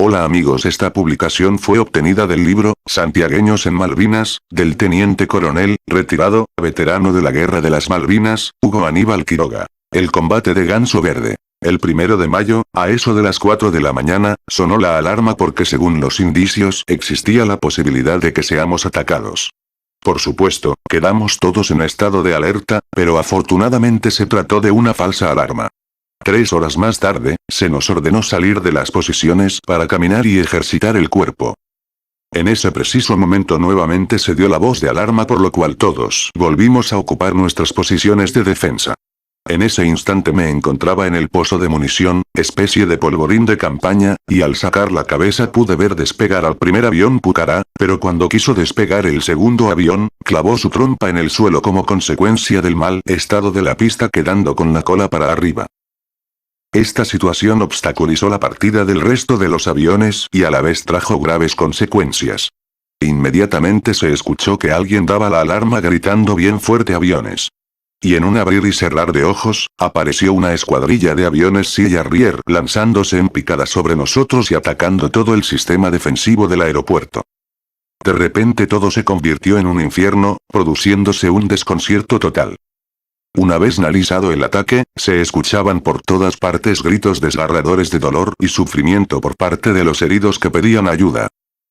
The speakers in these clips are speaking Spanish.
Hola amigos, esta publicación fue obtenida del libro, Santiagueños en Malvinas, del teniente coronel, retirado, veterano de la Guerra de las Malvinas, Hugo Aníbal Quiroga. El combate de Ganso Verde. El 1 de mayo, a eso de las 4 de la mañana, sonó la alarma porque según los indicios existía la posibilidad de que seamos atacados. Por supuesto, quedamos todos en estado de alerta, pero afortunadamente se trató de una falsa alarma. 3 horas más tarde, se nos ordenó salir de las posiciones para caminar y ejercitar el cuerpo. En ese preciso momento nuevamente se dio la voz de alarma por lo cual todos volvimos a ocupar nuestras posiciones de defensa. En ese instante me encontraba en el pozo de munición, especie de polvorín de campaña, y al sacar la cabeza pude ver despegar al primer avión Pucará, pero cuando quiso despegar el segundo avión, clavó su trompa en el suelo como consecuencia del mal estado de la pista quedando con la cola para arriba. Esta situación obstaculizó la partida del resto de los aviones y a la vez trajo graves consecuencias. Inmediatamente se escuchó que alguien daba la alarma gritando bien fuerte aviones. Y en un abrir y cerrar de ojos, apareció una escuadrilla de aviones Sea Harrier lanzándose en picada sobre nosotros y atacando todo el sistema defensivo del aeropuerto. De repente todo se convirtió en un infierno, produciéndose un desconcierto total. Una vez finalizado el ataque, se escuchaban por todas partes gritos desgarradores de dolor y sufrimiento por parte de los heridos que pedían ayuda.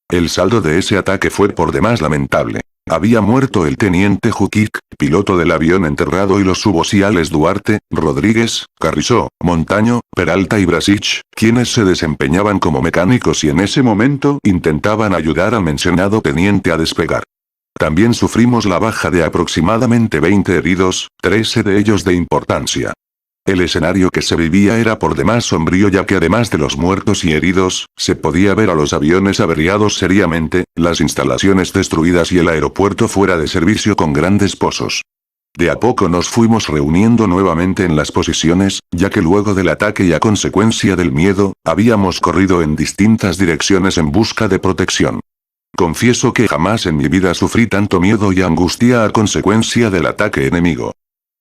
El saldo de ese ataque fue por demás lamentable. Había muerto el teniente Jukic, piloto del avión enterrado y los suboficiales Duarte, Rodríguez, Carrizó, Montaño, Peralta y Brasich, quienes se desempeñaban como mecánicos y en ese momento intentaban ayudar al mencionado teniente a despegar. También sufrimos la baja de aproximadamente 20 heridos, 13 de ellos de importancia. El escenario que se vivía era por demás sombrío ya que además de los muertos y heridos, se podía ver a los aviones averiados seriamente, las instalaciones destruidas y el aeropuerto fuera de servicio con grandes pozos. De a poco nos fuimos reuniendo nuevamente en las posiciones, ya que luego del ataque y a consecuencia del miedo, habíamos corrido en distintas direcciones en busca de protección. Confieso que jamás en mi vida sufrí tanto miedo y angustia a consecuencia del ataque enemigo.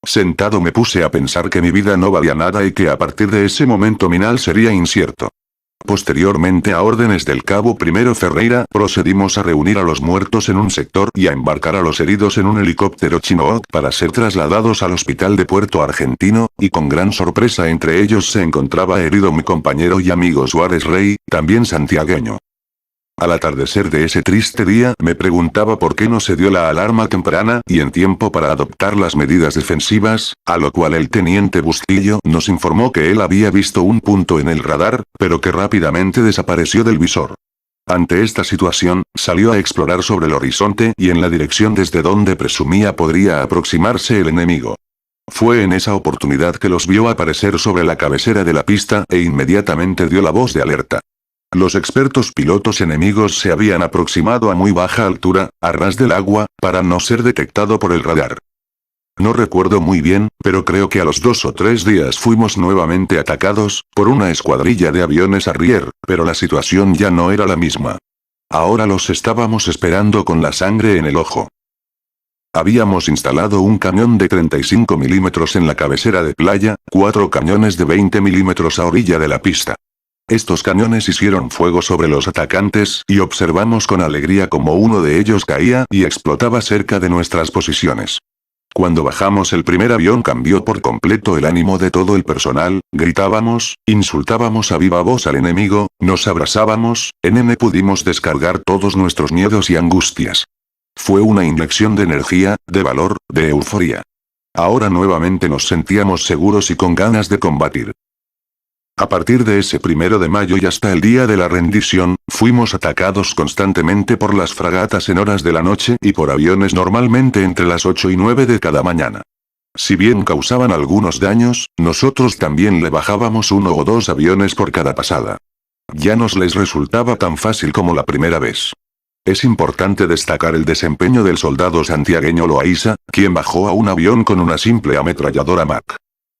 Sentado me puse a pensar que mi vida no valía nada y que a partir de ese momento mi final sería incierto. Posteriormente a órdenes del cabo primero Ferreira, procedimos a reunir a los muertos en un sector y a embarcar a los heridos en un helicóptero Chinook para ser trasladados al hospital de Puerto Argentino, y con gran sorpresa entre ellos se encontraba herido mi compañero y amigo Suárez Rey, también santiagueño. Al atardecer de ese triste día me preguntaba por qué no se dio la alarma temprana y en tiempo para adoptar las medidas defensivas, a lo cual el teniente Bustillo nos informó que él había visto un punto en el radar, pero que rápidamente desapareció del visor. Ante esta situación, salió a explorar sobre el horizonte y en la dirección desde donde presumía podría aproximarse el enemigo. Fue en esa oportunidad que los vio aparecer sobre la cabecera de la pista e inmediatamente dio la voz de alerta. Los expertos pilotos enemigos se habían aproximado a muy baja altura, a ras del agua, para no ser detectado por el radar. No recuerdo muy bien, pero creo que a los 2 o 3 días fuimos nuevamente atacados, por una escuadrilla de aviones Harrier, pero la situación ya no era la misma. Ahora los estábamos esperando con la sangre en el ojo. Habíamos instalado un cañón de 35 milímetros en la cabecera de playa, 4 cañones de 20 milímetros a orilla de la pista. Estos cañones hicieron fuego sobre los atacantes y observamos con alegría cómo uno de ellos caía y explotaba cerca de nuestras posiciones. Cuando bajamos el primer avión cambió por completo el ánimo de todo el personal, gritábamos, insultábamos a viva voz al enemigo, nos abrazábamos, pudimos descargar todos nuestros miedos y angustias. Fue una inyección de energía, de valor, de euforia. Ahora nuevamente nos sentíamos seguros y con ganas de combatir. A partir de ese 1 de mayo y hasta el día de la rendición, fuimos atacados constantemente por las fragatas en horas de la noche y por aviones normalmente entre las 8 y 9 de cada mañana. Si bien causaban algunos daños, nosotros también le bajábamos 1 o 2 aviones por cada pasada. Ya nos les resultaba tan fácil como la primera vez. Es importante destacar el desempeño del soldado santiagueño Loaiza, quien bajó a un avión con una simple ametralladora MAC.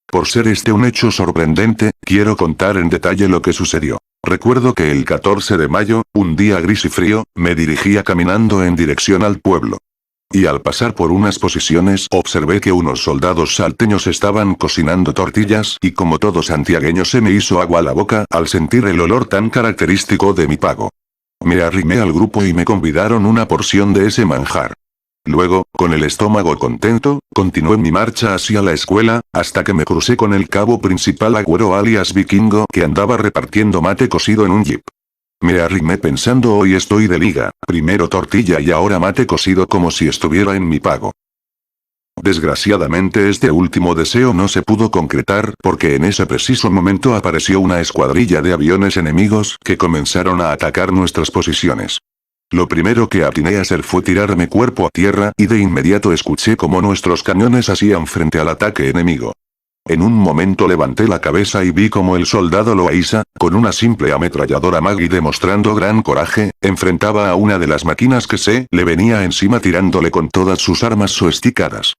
Por ser este un hecho sorprendente, quiero contar en detalle lo que sucedió. Recuerdo que el 14 de mayo, un día gris y frío, me dirigía caminando en dirección al pueblo. Y al pasar por unas posiciones observé que unos soldados salteños estaban cocinando tortillas y como todo santiagueño se me hizo agua la boca al sentir el olor tan característico de mi pago. Me arrimé al grupo y me convidaron una porción de ese manjar. Luego, con el estómago contento, continué mi marcha hacia la escuela, hasta que me crucé con el cabo principal Agüero alias Vikingo que andaba repartiendo mate cocido en un jeep. Me arrimé pensando hoy estoy de liga, primero tortilla y ahora mate cocido como si estuviera en mi pago. Desgraciadamente este último deseo no se pudo concretar porque en ese preciso momento apareció una escuadrilla de aviones enemigos que comenzaron a atacar nuestras posiciones. Lo primero que atiné a hacer fue tirarme cuerpo a tierra y de inmediato escuché cómo nuestros cañones hacían frente al ataque enemigo. En un momento levanté la cabeza y vi como el soldado Loaiza, con una simple ametralladora Mag y demostrando gran coraje, enfrentaba a una de las máquinas que se le venía encima tirándole con todas sus armas sofisticadas.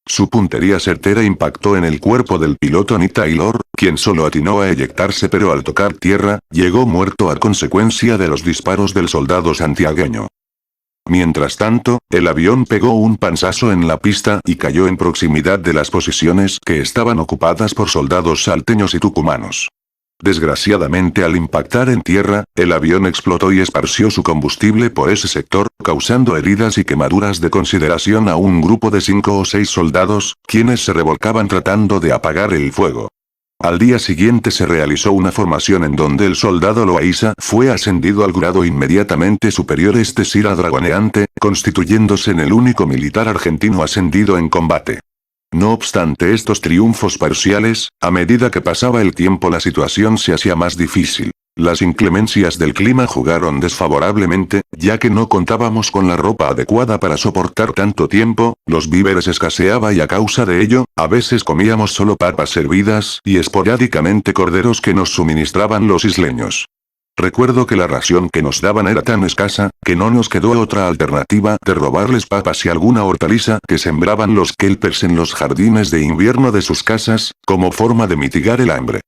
Su puntería certera impactó en el cuerpo del piloto Nick Taylor, quien solo atinó a eyectarse pero al tocar tierra, llegó muerto a consecuencia de los disparos del soldado santiagueño. Mientras tanto, el avión pegó un panzazo en la pista y cayó en proximidad de las posiciones que estaban ocupadas por soldados salteños y tucumanos. Desgraciadamente al impactar en tierra, el avión explotó y esparció su combustible por ese sector, causando heridas y quemaduras de consideración a un grupo de 5 o 6 soldados, quienes se revolcaban tratando de apagar el fuego. Al día siguiente se realizó una formación en donde el soldado Loaiza fue ascendido al grado inmediatamente superior, es decir a dragoneante, constituyéndose en el único militar argentino ascendido en combate. No obstante estos triunfos parciales, a medida que pasaba el tiempo la situación se hacía más difícil. Las inclemencias del clima jugaron desfavorablemente, ya que no contábamos con la ropa adecuada para soportar tanto tiempo, los víveres escaseaba y a causa de ello, a veces comíamos solo papas hervidas y esporádicamente corderos que nos suministraban los isleños. Recuerdo que la ración que nos daban era tan escasa, que no nos quedó otra alternativa de robarles papas y alguna hortaliza que sembraban los kelpers en los jardines de invierno de sus casas, como forma de mitigar el hambre.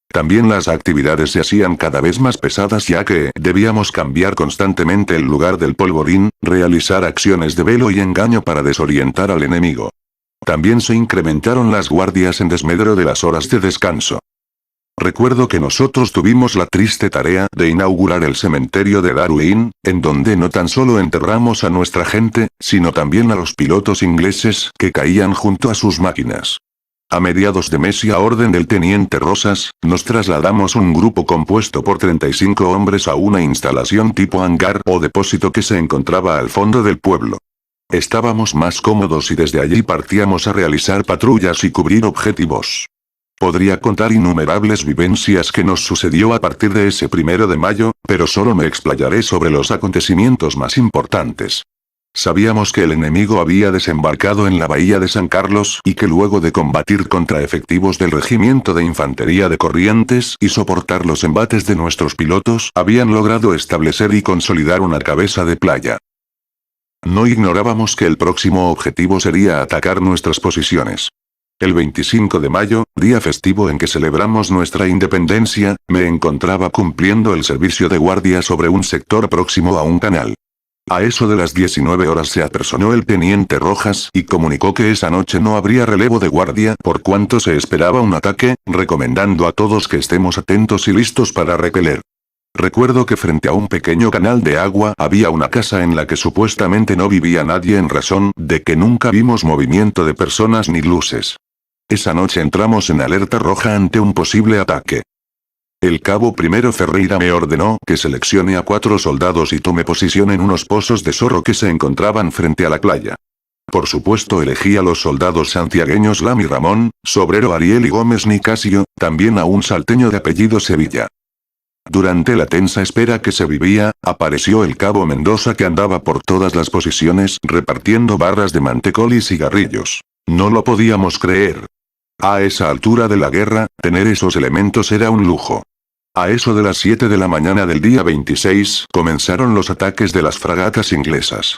También las actividades se hacían cada vez más pesadas ya que debíamos cambiar constantemente el lugar del polvorín, realizar acciones de velo y engaño para desorientar al enemigo. También se incrementaron las guardias en desmedro de las horas de descanso. Recuerdo que nosotros tuvimos la triste tarea de inaugurar el cementerio de Darwin, en donde no tan solo enterramos a nuestra gente, sino también a los pilotos ingleses que caían junto a sus máquinas. A mediados de mes y a orden del teniente Rosas, nos trasladamos un grupo compuesto por 35 hombres a una instalación tipo hangar o depósito que se encontraba al fondo del pueblo. Estábamos más cómodos y desde allí partíamos a realizar patrullas y cubrir objetivos. Podría contar innumerables vivencias que nos sucedió a partir de ese 1 de mayo, pero solo me explayaré sobre los acontecimientos más importantes. Sabíamos que el enemigo había desembarcado en la bahía de San Carlos y que luego de combatir contra efectivos del Regimiento de Infantería de Corrientes y soportar los embates de nuestros pilotos, habían logrado establecer y consolidar una cabeza de playa. No ignorábamos que el próximo objetivo sería atacar nuestras posiciones. El 25 de mayo, día festivo en que celebramos nuestra independencia, me encontraba cumpliendo el servicio de guardia sobre un sector próximo a un canal. A eso de las 19 horas se apersonó el teniente Rojas y comunicó que esa noche no habría relevo de guardia por cuanto se esperaba un ataque, recomendando a todos que estemos atentos y listos para repeler. Recuerdo que frente a un pequeño canal de agua había una casa en la que supuestamente no vivía nadie en razón de que nunca vimos movimiento de personas ni luces. Esa noche entramos en alerta roja ante un posible ataque. El cabo primero Ferreira me ordenó que seleccione a 4 soldados y tome posición en unos pozos de zorro que se encontraban frente a la playa. Por supuesto elegí a los soldados santiagueños Lamy Ramón, Sobrero Ariel y Gómez Nicasio, también a un salteño de apellido Sevilla. Durante la tensa espera que se vivía, apareció el cabo Mendoza que andaba por todas las posiciones repartiendo barras de mantecol y cigarrillos. No lo podíamos creer. A esa altura de la guerra, tener esos elementos era un lujo. A eso de las 7 de la mañana del día 26, comenzaron los ataques de las fragatas inglesas.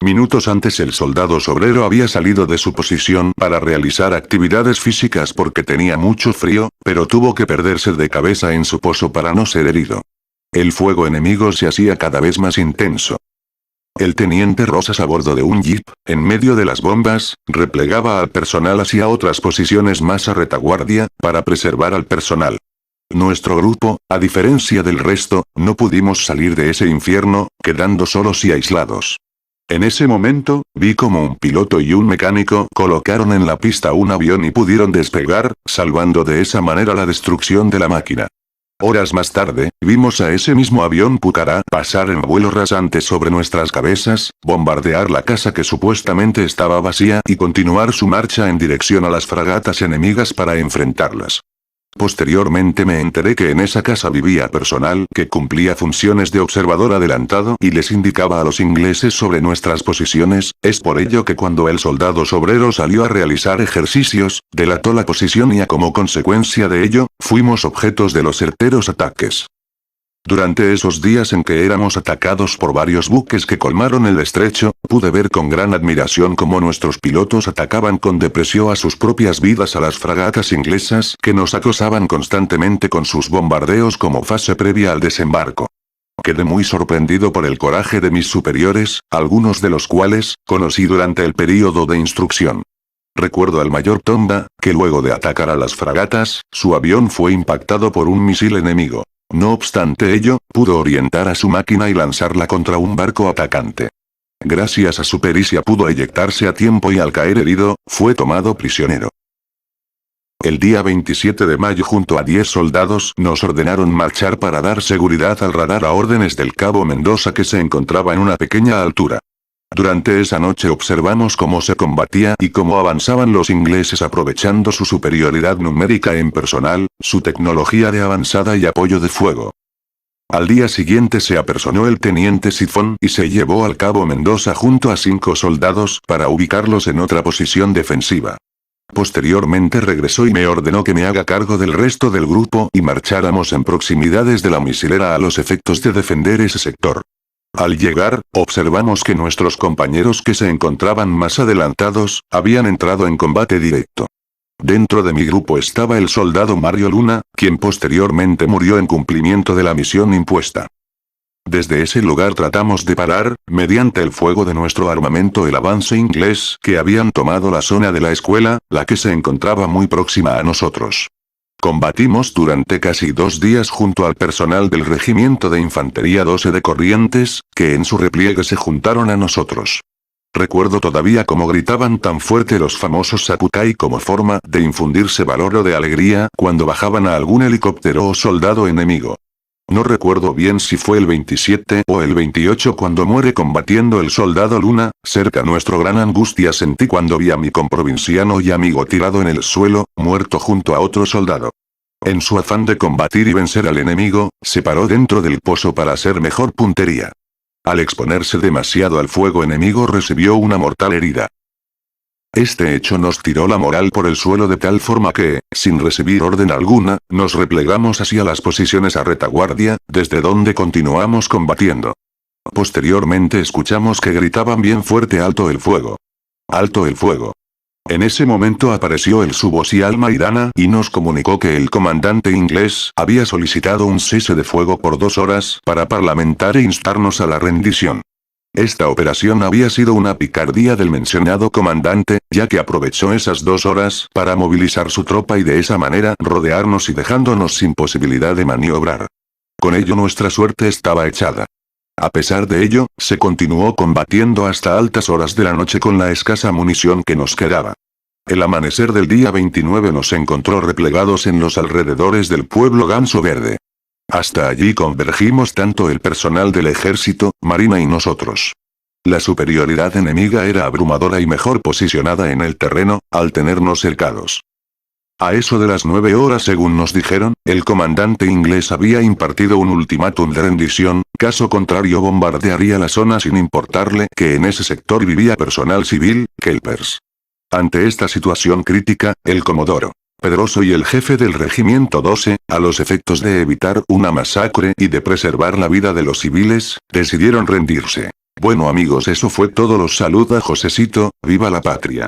Minutos antes el soldado Sobrero había salido de su posición para realizar actividades físicas porque tenía mucho frío, pero tuvo que perderse de cabeza en su pozo para no ser herido. El fuego enemigo se hacía cada vez más intenso. El teniente Rosas a bordo de un jeep, en medio de las bombas, replegaba al personal hacia otras posiciones más a retaguardia, para preservar al personal. Nuestro grupo, a diferencia del resto, no pudimos salir de ese infierno, quedando solos y aislados. En ese momento, vi como un piloto y un mecánico colocaron en la pista un avión y pudieron despegar, salvando de esa manera la destrucción de la máquina. Horas más tarde, vimos a ese mismo avión Pucará pasar en vuelo rasante sobre nuestras cabezas, bombardear la casa que supuestamente estaba vacía y continuar su marcha en dirección a las fragatas enemigas para enfrentarlas. Posteriormente me enteré que en esa casa vivía personal que cumplía funciones de observador adelantado y les indicaba a los ingleses sobre nuestras posiciones, es por ello que cuando el soldado obrero salió a realizar ejercicios, delató la posición y como consecuencia de ello, fuimos objetos de los certeros ataques. Durante esos días en que éramos atacados por varios buques que colmaron el estrecho, pude ver con gran admiración cómo nuestros pilotos atacaban con deprecio a sus propias vidas a las fragatas inglesas que nos acosaban constantemente con sus bombardeos como fase previa al desembarco. Quedé muy sorprendido por el coraje de mis superiores, algunos de los cuales conocí durante el período de instrucción. Recuerdo al mayor Tomba, que luego de atacar a las fragatas, su avión fue impactado por un misil enemigo. No obstante ello, pudo orientar a su máquina y lanzarla contra un barco atacante. Gracias a su pericia pudo eyectarse a tiempo y al caer herido, fue tomado prisionero. El día 27 de mayo junto a 10 soldados nos ordenaron marchar para dar seguridad al radar a órdenes del cabo Mendoza que se encontraba en una pequeña altura. Durante esa noche observamos cómo se combatía y cómo avanzaban los ingleses aprovechando su superioridad numérica en personal, su tecnología de avanzada y apoyo de fuego. Al día siguiente se apersonó el teniente Sifón y se llevó al cabo Mendoza junto a 5 soldados para ubicarlos en otra posición defensiva. Posteriormente regresó y me ordenó que me haga cargo del resto del grupo y marcháramos en proximidades de la misilera a los efectos de defender ese sector. Al llegar, observamos que nuestros compañeros que se encontraban más adelantados, habían entrado en combate directo. Dentro de mi grupo estaba el soldado Mario Luna, quien posteriormente murió en cumplimiento de la misión impuesta. Desde ese lugar tratamos de parar, mediante el fuego de nuestro armamento el avance inglés que habían tomado la zona de la escuela, la que se encontraba muy próxima a nosotros. Combatimos durante casi 2 días junto al personal del Regimiento de Infantería 12 de Corrientes, que en su repliegue se juntaron a nosotros. Recuerdo todavía cómo gritaban tan fuerte los famosos Sapucay como forma de infundirse valor o de alegría cuando bajaban a algún helicóptero o soldado enemigo. No recuerdo bien si fue el 27 o el 28 cuando muere combatiendo el soldado Luna, cerca nuestro gran angustia sentí cuando vi a mi comprovinciano y amigo tirado en el suelo, muerto junto a otro soldado. En su afán de combatir y vencer al enemigo, se paró dentro del pozo para hacer mejor puntería. Al exponerse demasiado al fuego enemigo recibió una mortal herida. Este hecho nos tiró la moral por el suelo de tal forma que, sin recibir orden alguna, nos replegamos hacia las posiciones a retaguardia, desde donde continuamos combatiendo. Posteriormente escuchamos que gritaban bien fuerte alto el fuego. Alto el fuego. En ese momento apareció el suboficial Maidana y nos comunicó que el comandante inglés había solicitado un cese de fuego por 2 horas para parlamentar e instarnos a la rendición. Esta operación había sido una picardía del mencionado comandante, ya que aprovechó esas 2 horas para movilizar su tropa y de esa manera rodearnos y dejándonos sin posibilidad de maniobrar. Con ello nuestra suerte estaba echada. A pesar de ello, se continuó combatiendo hasta altas horas de la noche con la escasa munición que nos quedaba. El amanecer del día 29 nos encontró replegados en los alrededores del pueblo Ganso Verde. Hasta allí convergimos tanto el personal del ejército, marina y nosotros. La superioridad enemiga era abrumadora y mejor posicionada en el terreno, al tenernos cercados. A eso de las 9 horas según nos dijeron, el comandante inglés había impartido un ultimátum de rendición, caso contrario bombardearía la zona sin importarle que en ese sector vivía personal civil, Kelpers. Ante esta situación crítica, el comodoro Pedroso y el jefe del Regimiento 12, a los efectos de evitar una masacre y de preservar la vida de los civiles, decidieron rendirse. Bueno amigos, eso fue todo. Los saluda Josecito, viva la patria.